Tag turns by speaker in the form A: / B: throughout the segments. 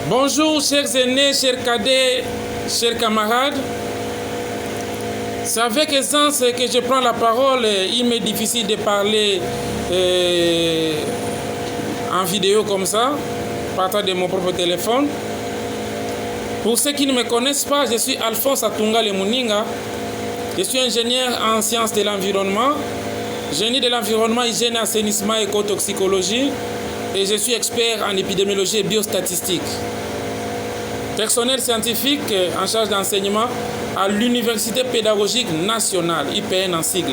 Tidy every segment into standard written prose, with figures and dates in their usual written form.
A: Bonjour chers aînés, chers cadets, chers camarades. C'est avec aisance que je prends la parole. Il m'est difficile de parler en vidéo comme ça, partant de mon propre téléphone. Pour ceux qui ne me connaissent pas, je suis Alphonse Atunga Lemuninga. Je suis ingénieur en sciences de l'environnement, génie de l'environnement, hygiène, assainissement, écotoxicologie, et je suis expert en épidémiologie et biostatistique. Personnel scientifique en charge d'enseignement à l'Université pédagogique nationale, IPN en sigle.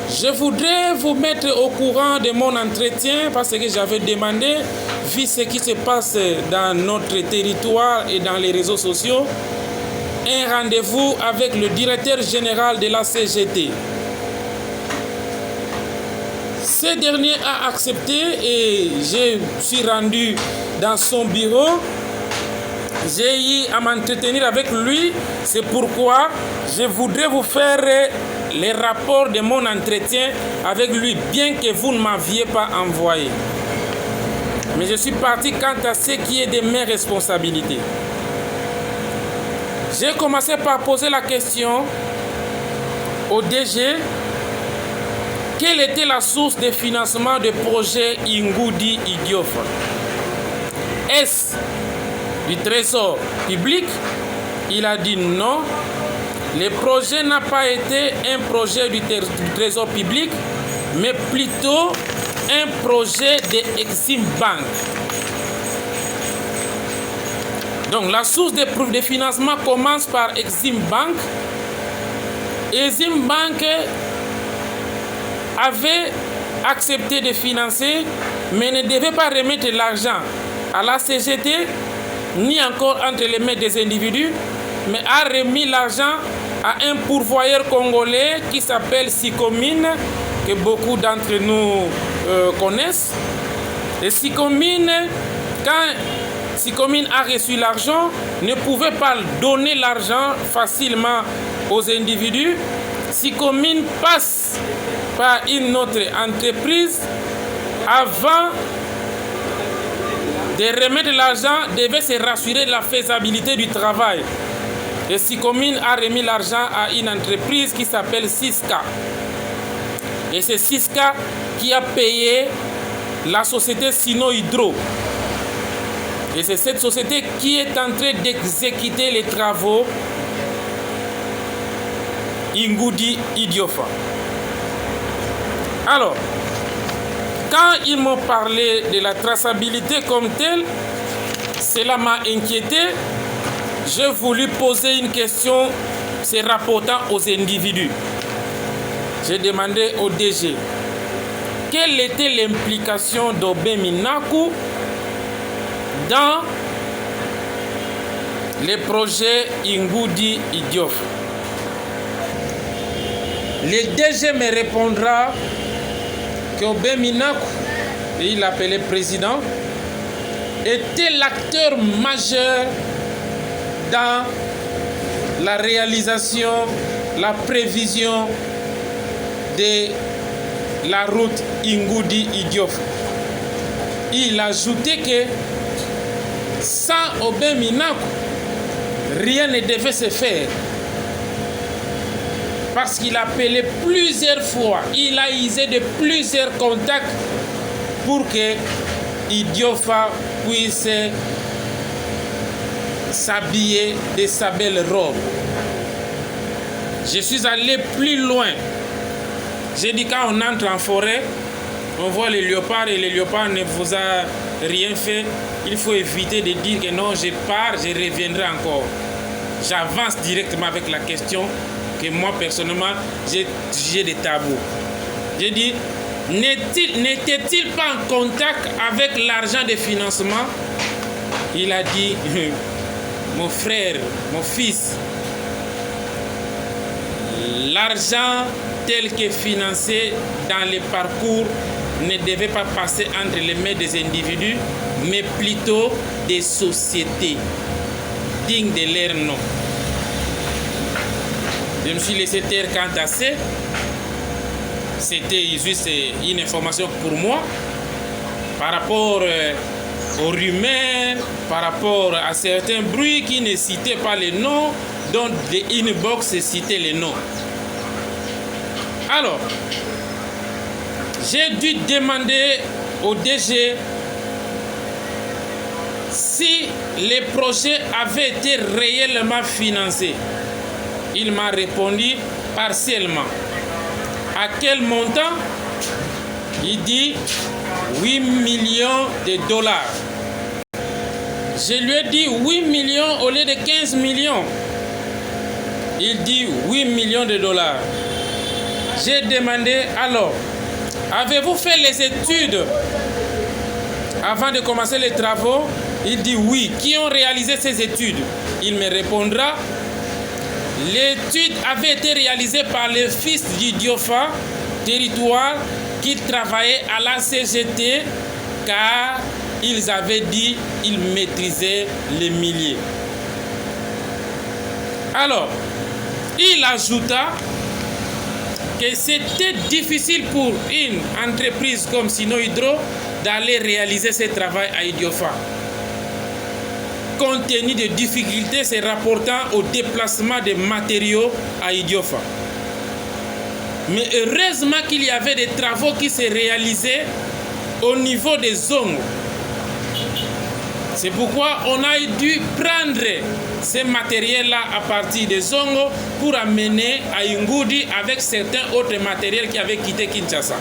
A: Je voudrais vous mettre au courant de mon entretien parce que j'avais demandé, vu ce qui se passe dans notre territoire et dans les réseaux sociaux, un rendez-vous avec le directeur général de la CGT. Ce dernier a accepté et je suis rendu dans son bureau. J'ai eu à m'entretenir avec lui. C'est pourquoi je voudrais vous faire les rapports de mon entretien avec lui, bien que vous ne m'aviez pas envoyé. Mais je suis parti quant à ce qui est de mes responsabilités. J'ai commencé par poser la question au DG. Quelle était la source de financement du projet Ingudi Idiofa? Est-ce du trésor public? Il a dit non. Le projet n'a pas été un projet du trésor public, mais plutôt un projet de Exim Bank. Donc la source de financement commence par Exim Bank. Exim Bank avait accepté de financer, mais ne devait pas remettre l'argent à la CGT, ni encore entre les mains des individus, mais a remis l'argent à un pourvoyeur congolais qui s'appelle Sicomine, que beaucoup d'entre nous connaissent. Et Sicomine, quand Sicomine a reçu l'argent, ne pouvait pas donner l'argent facilement aux individus. Sicomine passe par une autre entreprise avant de remettre l'argent, devait se rassurer de la faisabilité du travail. Et Sicomine a remis l'argent à une entreprise qui s'appelle Siska. Et c'est Siska qui a payé la société Sino Hydro. Et c'est cette société qui est en train d'exécuter les travaux Ingudi Idiofa. Alors, quand ils m'ont parlé de la traçabilité comme telle, cela m'a inquiété. J'ai voulu poser une question se rapportant aux individus. J'ai demandé au DG quelle était l'implication d'Obé Minaku dans les projets Ingudi Idiofa. Le DG me répondra qu'Obé Minaku, et il l'appelait président, était l'acteur majeur dans la réalisation, la prévision de la route Ingudi Idiofa. Il a ajouté que sans Obé Minaku, rien ne devait se faire. Parce qu'il a appelé plusieurs fois, il a usé de plusieurs contacts pour que Idiofa puisse s'habiller de sa belle robe. Je suis allé plus loin. J'ai dit quand on entre en forêt, on voit les léopards et les léopards ne vous a rien fait. Il faut éviter de dire que non, je pars, je reviendrai encore. J'avance directement avec la question que moi personnellement j'ai jugé des tabous. J'ai dit, n'était-il pas en contact avec l'argent de financement? Il a dit, mon frère, mon fils, l'argent tel que financé dans les parcours ne devait pas passer entre les mains des individus, mais plutôt des sociétés dignes de leur nom. Je me suis laissé taire quant à ça. C'était juste une information pour moi par rapport aux rumeurs, par rapport à certains bruits qui ne citaient pas les noms, dont les inbox citaient les noms. Alors, j'ai dû demander au DG si les projets avaient été réellement financés. Il m'a répondu partiellement. À quel montant? Il dit 8 millions de dollars. Je lui ai dit 8 millions au lieu de 15 millions. Il dit 8 millions de dollars. J'ai demandé alors, avez-vous fait les études avant de commencer les travaux? Il dit oui. Qui ont réalisé ces études? Il me répondra, l'étude avait été réalisée par le fils d'Idiofa, territoire, qui travaillait à la CGT, car ils avaient dit qu'ils maîtrisaient les milliers. Alors, il ajouta que c'était difficile pour une entreprise comme Sino Hydro d'aller réaliser ce travail à Idiofa, compte tenu des difficultés se rapportant au déplacement des matériaux à Idiofa. Mais heureusement qu'il y avait des travaux qui se réalisaient au niveau des zones. C'est pourquoi on a dû prendre ces matériels-là à partir des Zongo pour amener à Ingudi avec certains autres matériels qui avaient quitté Kinshasa.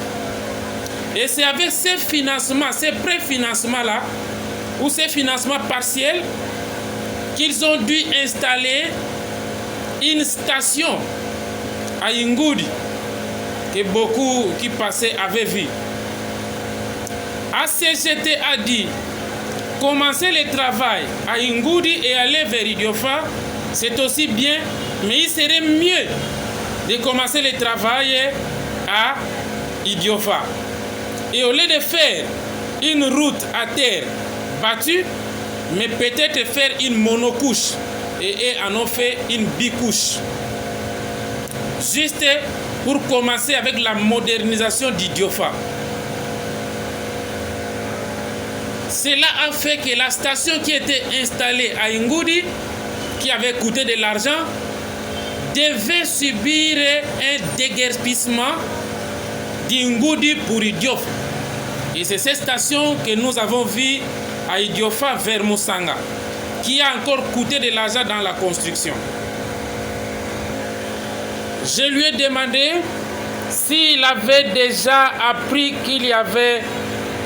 A: Et c'est avec ces financements, ces préfinancements-là, ou ces financements partiels, qu'ils ont dû installer une station à Ingudi, que beaucoup qui passaient avaient vu. ACGT a dit, commencer le travail à Ingudi et aller vers Idiofa, c'est aussi bien, mais il serait mieux de commencer le travail à Idiofa. Et au lieu de faire une route à terre battue, mais peut-être faire une monocouche, et en ont fait une bicouche. Juste pour commencer avec la modernisation d'Idiofa. Cela a fait que la station qui était installée à Ingudi, qui avait coûté de l'argent, devait subir un déguerpissement d'Ingudi pour Idiofa. Et c'est cette station que nous avons vue à Idiofa vers Moussanga, qui a encore coûté de l'argent dans la construction. Je lui ai demandé s'il avait déjà appris qu'il y avait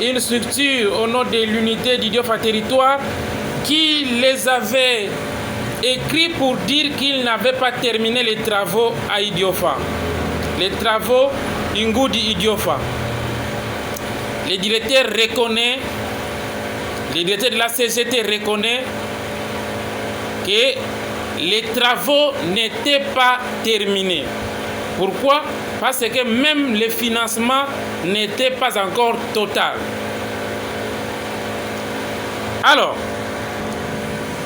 A: une structure au nom de l'unité d'Idiofa Territoire qui les avait écrits pour dire qu'ils n'avaient pas terminé les travaux à Idiofa. Les travaux Ingudi Idiofa. Le directeur reconnaît, le directeur de la CGT reconnaît que les travaux n'étaient pas terminés. Pourquoi? Parce que même le financement n'était pas encore total. Alors,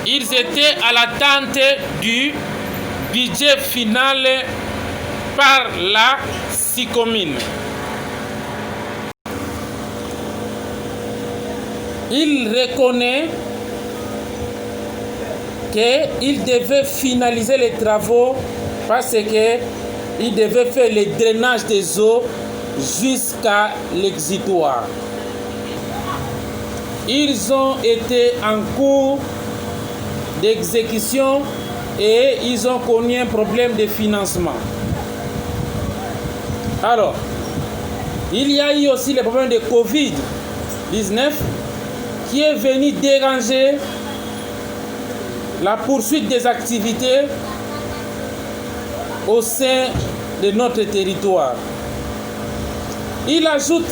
A: ils étaient à l'attente du budget final par la SICOMIN. Il reconnaît qu'il devait finaliser les travaux parce qu'il devait faire le drainage des eaux jusqu'à l'exutoire. Ils ont été en cours d'exécution et ils ont connu un problème de financement. Alors, il y a eu aussi le problème de Covid-19 qui est venu déranger la poursuite des activités au sein de notre territoire. Il ajoute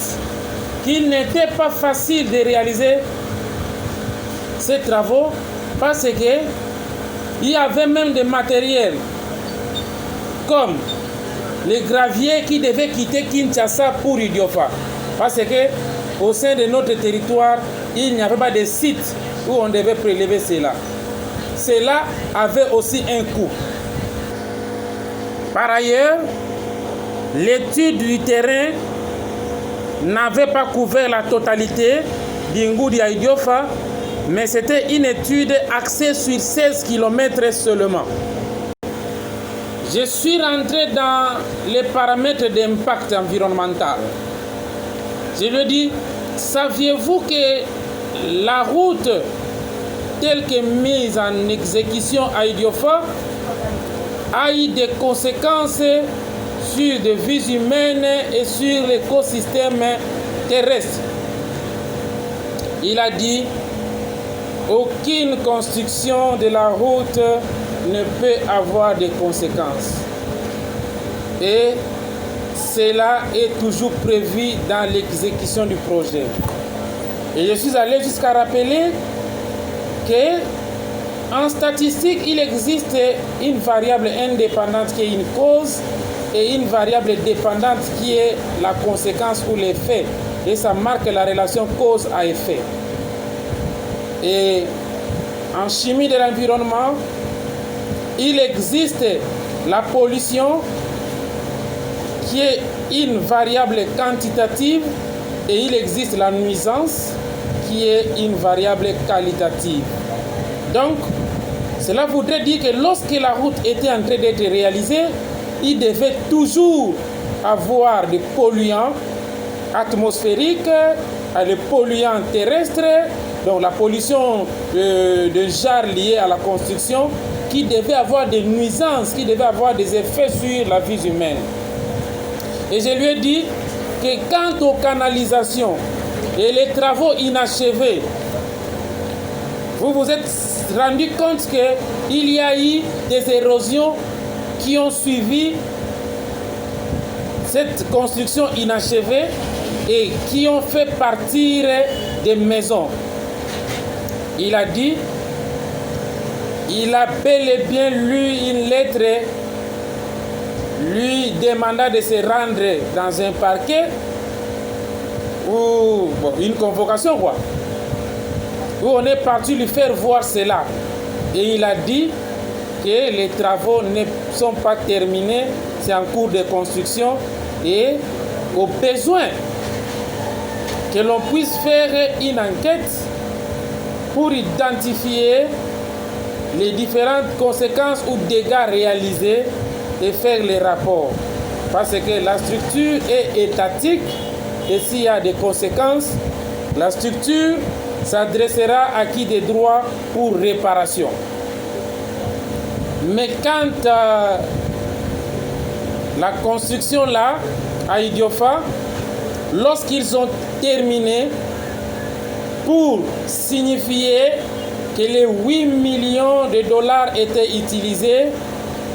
A: qu'il n'était pas facile de réaliser ces travaux parce qu'il y avait même des matériels comme les graviers qui devaient quitter Kinshasa pour Idiofa. Parce qu'au sein de notre territoire, il n'y avait pas de site où on devait prélever cela. Cela avait aussi un coût. Par ailleurs, l'étude du terrain n'avait pas couvert la totalité d'Ingoudi à Idiofa, mais c'était une étude axée sur 16 km seulement. Je suis rentré dans les paramètres d'impact environnemental. Je lui ai dit, saviez-vous que la route telle que mise en exécution à Idiofa a eu des conséquences sur des vies humaines et sur l'écosystème terrestre? Il a dit, aucune construction de la route ne peut avoir de conséquences. Et cela est toujours prévu dans l'exécution du projet. Et je suis allé jusqu'à rappeler qu'en statistique, il existe une variable indépendante qui est une cause et une variable dépendante qui est la conséquence ou l'effet. Et ça marque la relation cause à effet. Et en chimie de l'environnement, il existe la pollution qui est une variable quantitative et il existe la nuisance qui est une variable qualitative. Donc, cela voudrait dire que lorsque la route était en train d'être réalisée, il devait toujours avoir des polluants atmosphériques, des polluants terrestres, donc la pollution de genre liée à la construction, qui devait avoir des nuisances, qui devait avoir des effets sur la vie humaine. Et je lui ai dit que quant aux canalisations et les travaux inachevés, vous vous êtes rendu compte qu'il y a eu des érosions qui ont suivi cette construction inachevée et qui ont fait partir des maisons. Il a dit, il a bel et bien lu une lettre lui demandant de se rendre dans un parquet ou une convocation quoi, où on est parti lui faire voir cela. Et il a dit que les travaux ne sont pas terminés, c'est en cours de construction et au besoin que l'on puisse faire une enquête pour identifier les différentes conséquences ou dégâts réalisés et faire les rapports. Parce que la structure est étatique et s'il y a des conséquences, la structure s'adressera à qui des droits pour réparation. Mais quant à la construction là, à Idiofa, lorsqu'ils ont terminé, pour signifier que les 8 millions de dollars étaient utilisés,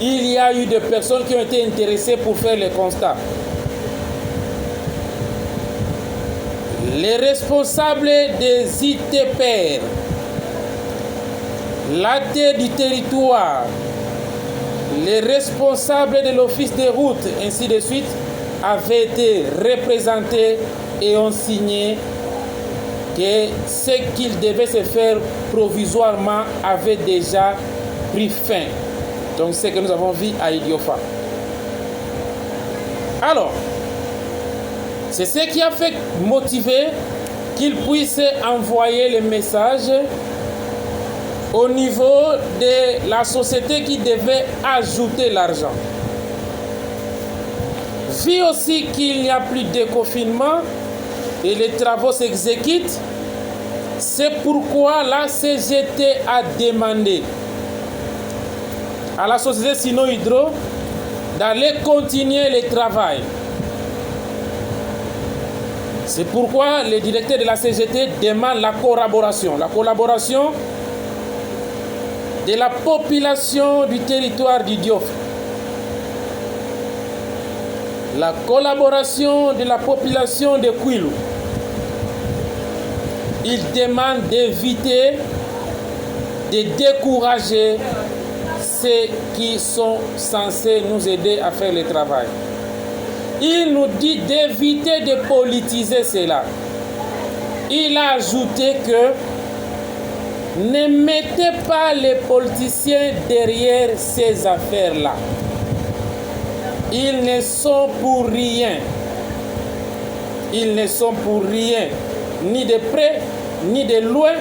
A: il y a eu des personnes qui ont été intéressées pour faire le constat. Les responsables des ITPR, l'AT du territoire, les responsables de l'office des routes, ainsi de suite, avaient été représentés et ont signé que ce qu'il devait se faire provisoirement avait déjà pris fin. Donc c'est ce que nous avons vu à Idiofa. Alors, c'est ce qui a fait motiver qu'il puisse envoyer le message au niveau de la société qui devait ajouter l'argent. Vu aussi qu'il n'y a plus de confinement et les travaux s'exécutent, c'est pourquoi la CGT a demandé à la société Sino Hydro d'aller continuer le travail. C'est pourquoi le directeur de la CGT demande la collaboration de la population du territoire d'Idiofa, la collaboration de la population de Kouilou. Il demande d'éviter, de décourager ceux qui sont censés nous aider à faire le travail. Il nous dit d'éviter de politiser cela. Il a ajouté que ne mettez pas les politiciens derrière ces affaires-là. Ils ne sont pour rien. Ils ne sont pour rien, ni de près ni de loin,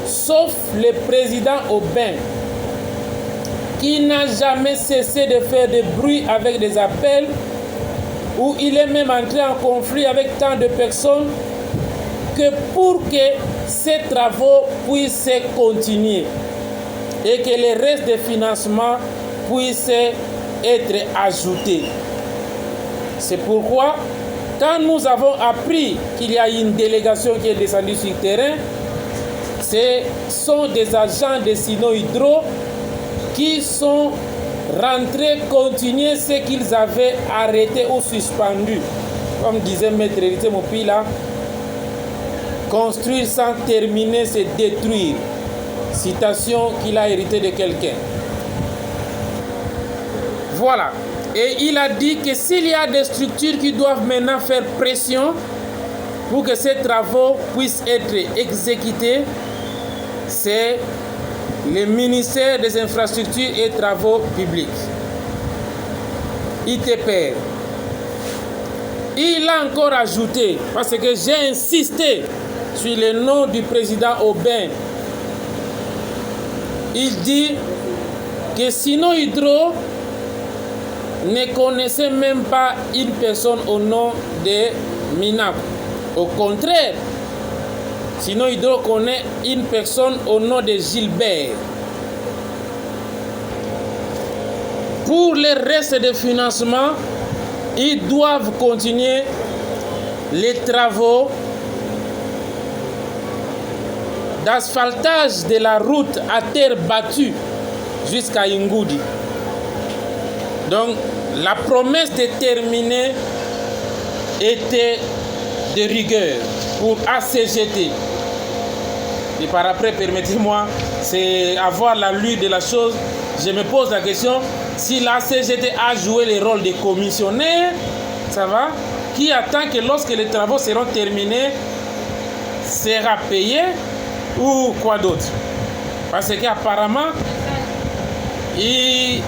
A: sauf le président Aubin, qui n'a jamais cessé de faire du bruit avec des appels, où il est même entré en conflit avec tant de personnes, que pour que ces travaux puissent continuer et que le reste des financements puisse être ajouté. C'est pourquoi, quand nous avons appris qu'il y a une délégation qui est descendue sur le terrain, ce sont des agents de Sino Hydro qui sont rentrés continuer ce qu'ils avaient arrêté ou suspendu. Comme disait Maître Héritier Mopila, construire sans terminer, c'est détruire. Citation qu'il a héritée de quelqu'un. Voilà. Et il a dit que s'il y a des structures qui doivent maintenant faire pression pour que ces travaux puissent être exécutés, c'est le ministère des Infrastructures et Travaux Publics, ITPR. Il a encore ajouté, parce que j'ai insisté sur le nom du président Aubin, il dit que Sino Hydro ne connaissait même pas une personne au nom de Minac. Au contraire, Sino Hydro connaît une personne au nom de Gilbert. Pour le reste des financements, ils doivent continuer les travaux d'asphaltage de la route à terre battue jusqu'à Ingoudi. Donc, la promesse de terminer était de rigueur pour ACGT. Et par après, permettez-moi, c'est avoir la lutte de la chose. Je me pose la question, si la CGT a joué le rôle de commissionnaire, ça va, qui attend que lorsque les travaux seront terminés, sera payé ou quoi d'autre? Parce qu'apparemment, il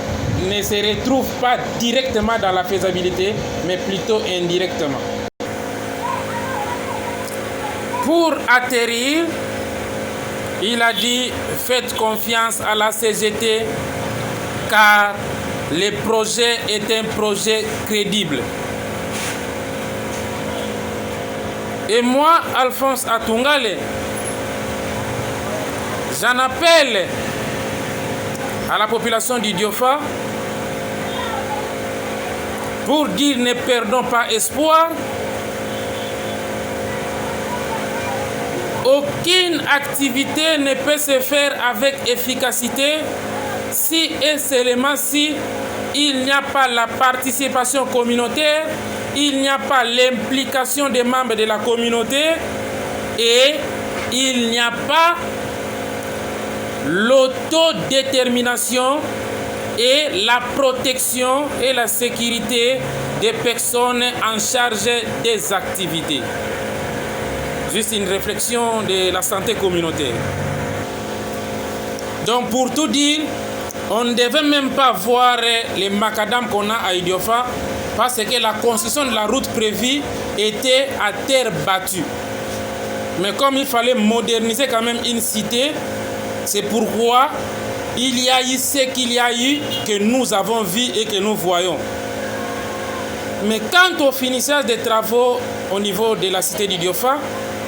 A: ne se retrouve pas directement dans la faisabilité, mais plutôt indirectement. Pour atterrir, il a dit « Faites confiance à la CGT car le projet est un projet crédible. » Et moi, Alphonse Atungale, j'en appelle à la population du Diofa pour dire ne perdons pas espoir. Aucune activité ne peut se faire avec efficacité si et seulement si il n'y a pas la participation communautaire, il n'y a pas l'implication des membres de la communauté et il n'y a pas l'autodétermination et la protection et la sécurité des personnes en charge des activités. Juste une réflexion de la santé communautaire. Donc pour tout dire, on ne devait même pas voir les macadam qu'on a à Idiofa parce que la construction de la route prévue était à terre battue. Mais comme il fallait moderniser quand même une cité, c'est pourquoi il y a eu ce qu'il y a eu que nous avons vu et que nous voyons. Mais quant au finissage des travaux au niveau de la cité d'Idiofa,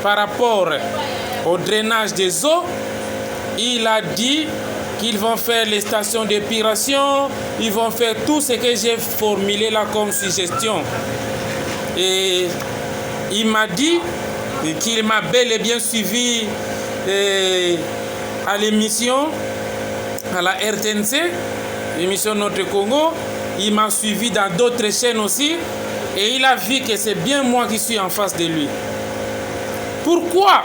A: par rapport au drainage des eaux, il a dit qu'ils vont faire les stations d'épuration, ils vont faire tout ce que j'ai formulé là comme suggestion. Et il m'a dit qu'il m'a bel et bien suivi à l'émission, à la RTNC, l'émission Notre Congo. Il m'a suivi dans d'autres chaînes aussi et il a vu que c'est bien moi qui suis en face de lui. Pourquoi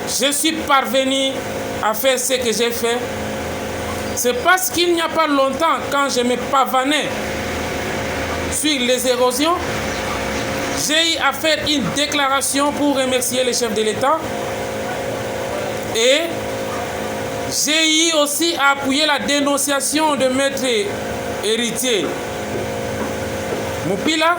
A: je suis parvenu à faire ce que j'ai fait? C'est parce qu'il n'y a pas longtemps, quand je me pavanais sur les érosions, j'ai eu à faire une déclaration pour remercier le chef de l'État et j'ai eu aussi à appuyer la dénonciation de Maître Héritier Mopila.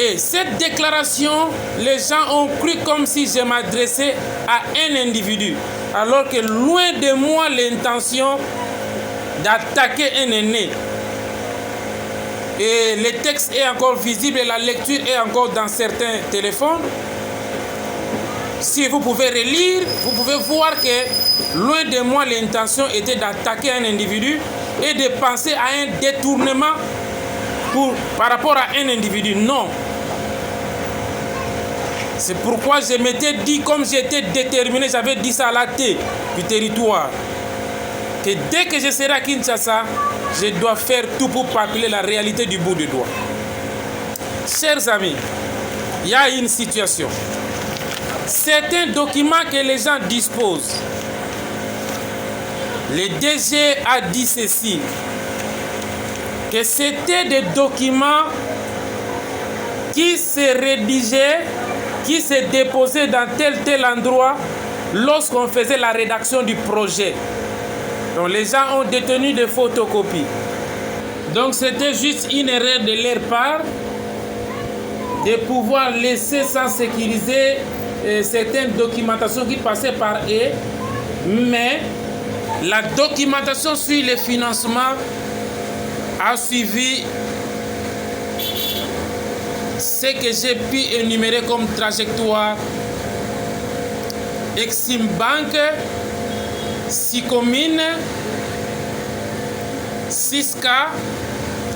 A: Et cette déclaration, les gens ont cru comme si je m'adressais à un individu, alors que loin de moi l'intention d'attaquer un aîné. Et le texte est encore visible et la lecture est encore dans certains téléphones. Si vous pouvez relire, vous pouvez voir que loin de moi l'intention était d'attaquer un individu et de penser à un détournement par rapport à un individu. Non. C'est pourquoi je m'étais dit, comme j'étais déterminé, j'avais dit ça à la tête du territoire, que dès que je serai à Kinshasa, je dois faire tout pour appeler la réalité du bout du doigt. Chers amis, il y a une situation. Certains documents que les gens disposent, le DG a dit ceci, que c'était des documents qui se rédigeaient, qui se déposaient dans tel endroit lorsqu'on faisait la rédaction du projet. Donc les gens ont détenu des photocopies. Donc c'était juste une erreur de leur part de pouvoir laisser sans sécuriser certaines documentations qui passaient par eux, mais la documentation sur le financement a suivi ce que j'ai pu énumérer comme trajectoire. Exim Bank, Sicomine, Siska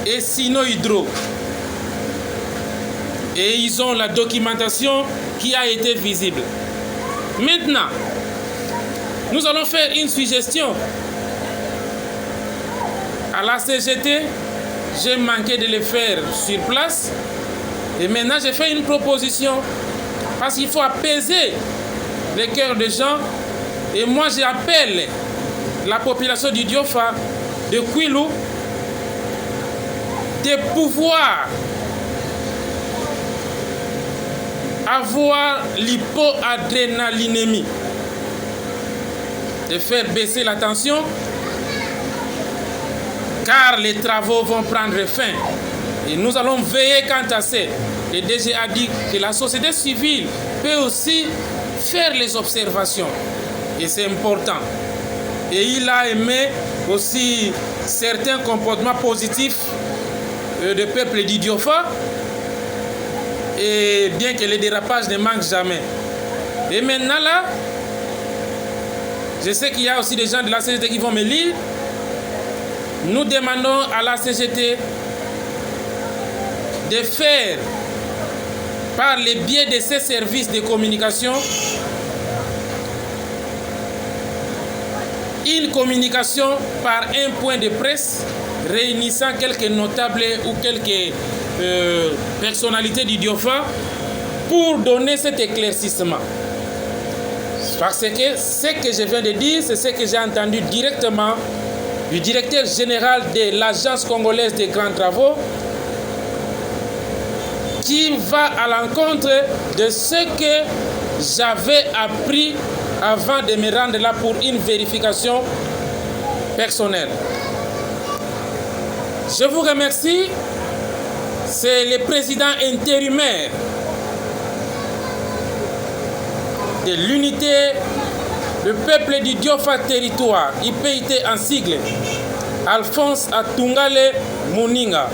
A: et Sino Hydro. Et ils ont la documentation qui a été visible. Maintenant, nous allons faire une suggestion. À la CGT, j'ai manqué de le faire sur place. Et maintenant, j'ai fait une proposition. Parce qu'il faut apaiser les cœurs des gens. Et moi, j'appelle la population du Diofa, de Kwilu, de pouvoir avoir l'hypoadrénalinémie, de faire baisser la tension, car les travaux vont prendre fin. Et nous allons veiller quant à ça. Le DG a dit que la société civile peut aussi faire les observations. Et c'est important. Et il a aimé aussi certains comportements positifs du peuple d'Idiofa. Et bien que les dérapages ne manquent jamais. Et maintenant là, je sais qu'il y a aussi des gens de la CGT qui vont me lire. Nous demandons à la CGT de faire, par le biais de ces services de communication, une communication par un point de presse réunissant quelques notables ou quelques personnalités du Diofa pour donner cet éclaircissement. Parce que ce que je viens de dire, c'est ce que j'ai entendu directement du directeur général de l'Agence congolaise des grands travaux, qui va à l'encontre de ce que j'avais appris avant de me rendre là pour une vérification personnelle. Je vous remercie. C'est le président intérimaire de l'unité du peuple du Diofa territoire, IPIT en sigle, Alphonse Atungale Muninga,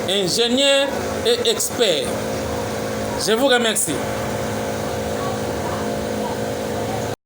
A: ingénieur et expert. Je vous remercie.